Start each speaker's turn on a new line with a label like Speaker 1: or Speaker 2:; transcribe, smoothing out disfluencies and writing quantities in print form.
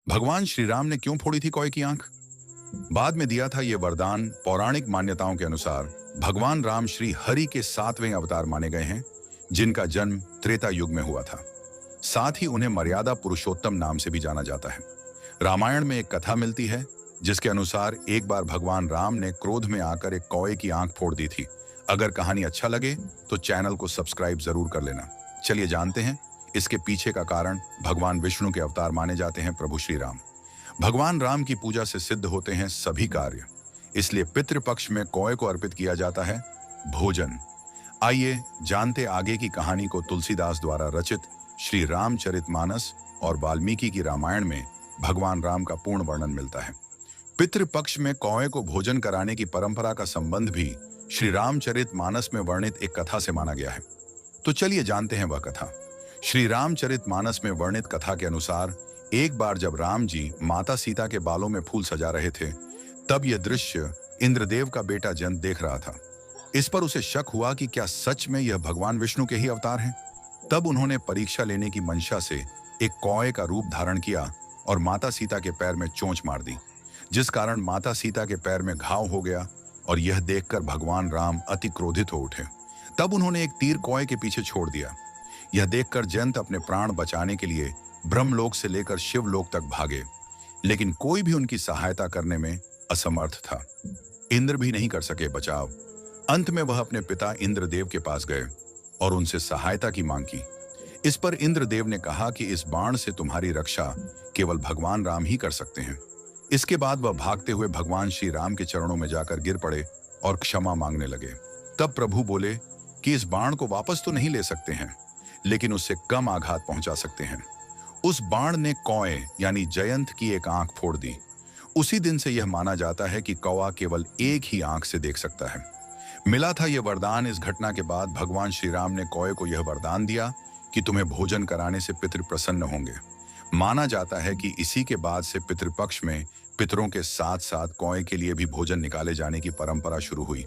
Speaker 1: भगवान श्री राम ने क्यों फोड़ी थी कौए की आंख? बाद में दिया था ये वरदान। पौराणिक मान्यताओं के अनुसार भगवान राम श्री हरि के 7वें अवतार माने गए हैं, जिनका जन्म त्रेता युग में हुआ था। साथ ही उन्हें मर्यादा पुरुषोत्तम नाम से भी जाना जाता है। रामायण में एक कथा मिलती है जिसके अनुसार एक बार भगवान राम ने क्रोध में आकर एक कौए की आंख फोड़ दी थी। अगर कहानी अच्छा लगे तो चैनल को सब्सक्राइब जरूर कर लेना। चलिए जानते हैं इसके पीछे का कारण। भगवान विष्णु के अवतार माने जाते हैं प्रभु श्री राम। भगवान राम की पूजा से सिद्ध होते हैं सभी कार्य, इसलिए पितृपक्ष में कौए को अर्पित किया जाता है भोजन। आइए जानते आगे की कहानी को। तुलसीदास द्वारा रचित श्री रामचरितमानस और वाल्मीकि की रामायण में भगवान राम का पूर्ण वर्णन मिलता है। पितृपक्ष में कौए को भोजन कराने की परंपरा का संबंध भी श्री रामचरितमानस में वर्णित एक कथा से माना गया है। तो चलिए जानते हैं वह कथा। श्री रामचरितमानस में वर्णित कथा के अनुसार एक बार जब राम जी माता सीता के बालों में फूल सजा रहे थे, तब यह दृश्य इंद्रदेव का बेटा जयंत देख रहा था। इस पर उसे शक हुआ कि क्या सच में यह भगवान विष्णु के ही अवतार हैं। तब उन्होंने परीक्षा लेने की मंशा से एक कौए का रूप धारण किया और माता सीता के पैर में चोंच मार दी, जिस कारण माता सीता के पैर में घाव हो गया। और यह देखकर भगवान राम अति क्रोधित हो उठे। तब उन्होंने एक तीर कौए के पीछे छोड़ दिया। यह देखकर जयंत अपने प्राण बचाने के लिए ब्रह्मलोक से लेकर शिवलोक तक भागे, लेकिन कोई भी उनकी सहायता करने में असमर्थ था। इंद्र भी नहीं कर सके बचाव। अंत में वह अपने पिता इंद्रदेव के पास गए और उनसे सहायता की मांग की। इस पर इंद्रदेव ने कहा कि इस बाण से तुम्हारी रक्षा केवल भगवान राम ही कर सकते हैं। इसके बाद वह भागते हुए भगवान श्री राम के चरणों में जाकर गिर पड़े और क्षमा मांगने लगे। तब प्रभु बोले कि इस बाण को वापस तो नहीं ले सकते हैं, लेकिन उससे कम आघात पहुंचा सकते हैं। उस बाण ने कौए यानी जयंत की एक आंख फोड़ दी। उसी दिन से यह माना जाता है कि कौवा केवल एक ही आंख से देख सकता है। मिला था यह वरदान। इस घटना के बाद भगवान श्री राम ने कौए को यह वरदान दिया कि तुम्हें भोजन कराने से पितृ प्रसन्न होंगे। माना जाता है कि इसी के बाद से पितृपक्ष में पितरों के साथ साथ कौए के लिए भी भोजन निकाले जाने की परंपरा शुरू हुई।